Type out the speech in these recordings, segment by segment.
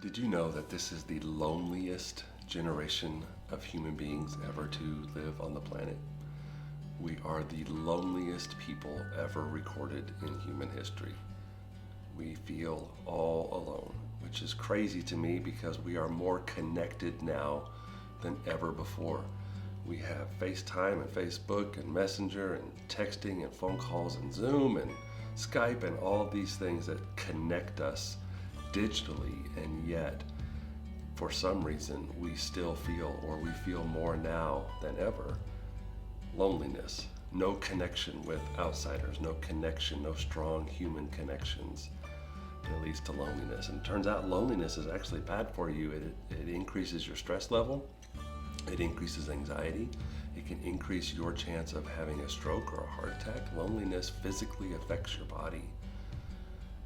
Did you know that this is the loneliest generation of human beings ever to live on the planet? We are the loneliest people ever recorded in human history. We feel all alone, which is crazy to me because we are more connected now than ever before. We have FaceTime and Facebook and Messenger and texting and phone calls and Zoom and Skype and all of these things that connect us digitally, and yet for some reason we still feel, or we feel more now than ever, loneliness. No connection with outsiders, no connection, no strong human connections. And it leads to loneliness. And it turns out loneliness is actually bad for you. It increases your stress level, it increases anxiety, it can increase your chance of having a stroke or a heart attack. Loneliness physically affects your body.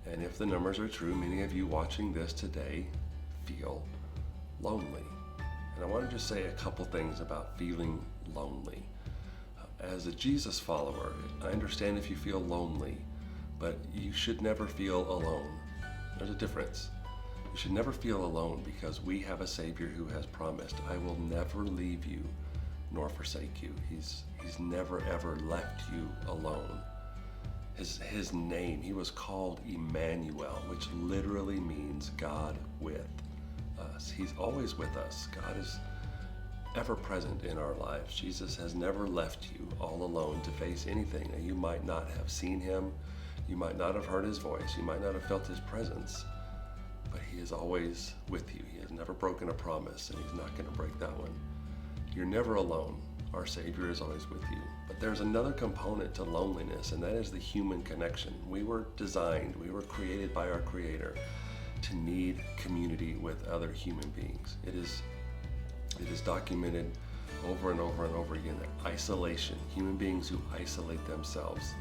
And if the numbers are true, many of you watching this today feel lonely. And I want to just say a couple things about feeling lonely. As a Jesus follower, I understand if you feel lonely, but you should never feel alone. There's a difference. You should never feel alone because we have a Savior who has promised, I will never leave you nor forsake you. He's never ever left you alone. His name, he was called Emmanuel, which literally means God with us. He's always with us. God is ever present in our lives. Jesus has never left you all alone to face anything. Now, you might not have seen him, you might not have heard his voice, you might not have felt his presence, but he is always with you. He has never broken a promise, and he's not going to break that one. You're never alone. Our Savior is always with you. But there's another component to loneliness, and that is the human connection. We were created by our Creator to need community with other human beings. It is documented over and over and over again that isolation, human beings who isolate themselves,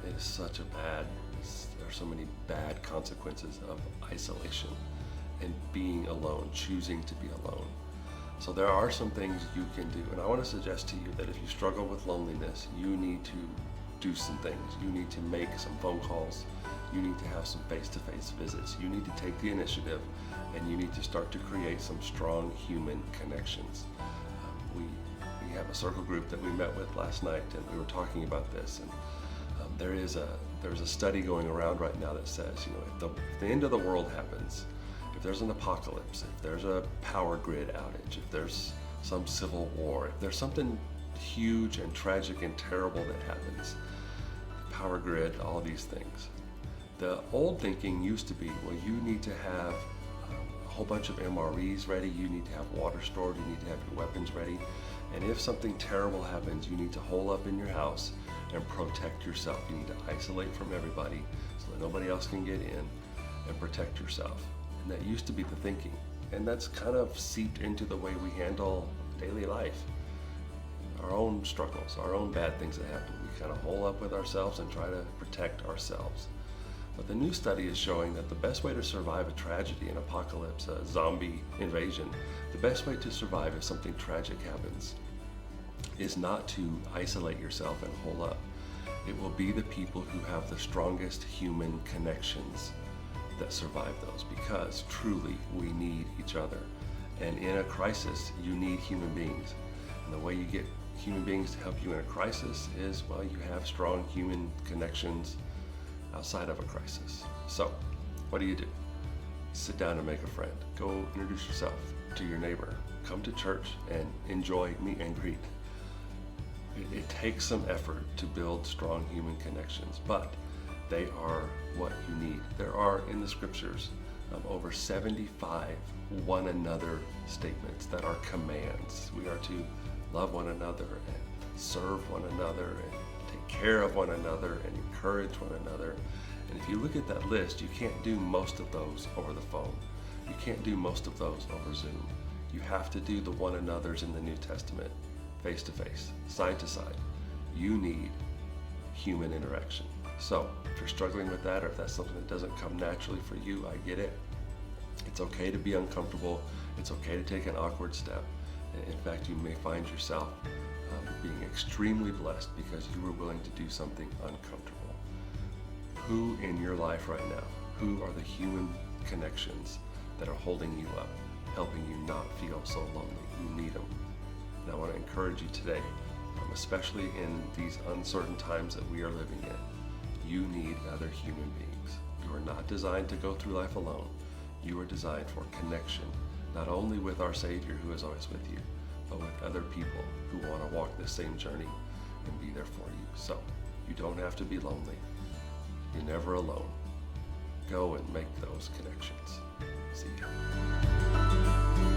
it is such a bad, there are so many bad consequences of isolation and being alone, choosing to be alone. So there are some things you can do, and I want to suggest to you that if you struggle with loneliness, you need to do some things. You need to make some phone calls. You need to have some face-to-face visits. You need to take the initiative, and you need to start to create some strong human connections. We have a circle group that we met with last night, and we were talking about this. And there's a study going around right now that says, if the end of the world happens, if there's an apocalypse, if there's a power grid outage, if there's some civil war, if there's something huge and tragic and terrible that happens, power grid, all these things. The old thinking used to be, well, you need to have a whole bunch of MREs ready, you need to have water stored, you need to have your weapons ready, and if something terrible happens, you need to hole up in your house and protect yourself. You need to isolate from everybody so that nobody else can get in, and protect yourself. And that used to be the thinking. And that's kind of seeped into the way we handle daily life. Our own struggles, our own bad things that happen. We kind of hole up with ourselves and try to protect ourselves. But the new study is showing that the best way to survive a tragedy, an apocalypse, a zombie invasion, the best way to survive if something tragic happens is not to isolate yourself and hole up. It will be the people who have the strongest human connections that survive those, because truly we need each other. And in a crisis, you need human beings. And the way you get human beings to help you in a crisis is, well, you have strong human connections outside of a crisis. So, what do? Sit down and make a friend. Go introduce yourself to your neighbor. Come to church and enjoy meet and greet. It takes some effort to build strong human connections, but they are what you need. There are in the scriptures over 75 one another statements that are commands. We are to love one another and serve one another and take care of one another and encourage one another. And if you look at that list, you can't do most of those over the phone. You can't do most of those over Zoom. You have to do the one another's in the New Testament, face to face, side to side. You need human interaction. So if you're struggling with that, or if that's something that doesn't come naturally for you, I get it. It's okay to be uncomfortable. It's okay to take an awkward step. In fact, you may find yourself being extremely blessed because you were willing to do something uncomfortable. Who in your life right now, who are the human connections that are holding you up, helping you not feel so lonely. You need them. And I want to encourage you today, especially in these uncertain times that we are living in, you need other human beings. You are not designed to go through life alone. You are designed for connection, not only with our Savior who is always with you, but with other people who want to walk the same journey and be there for you. So you don't have to be lonely. You're never alone. Go and make those connections. See ya.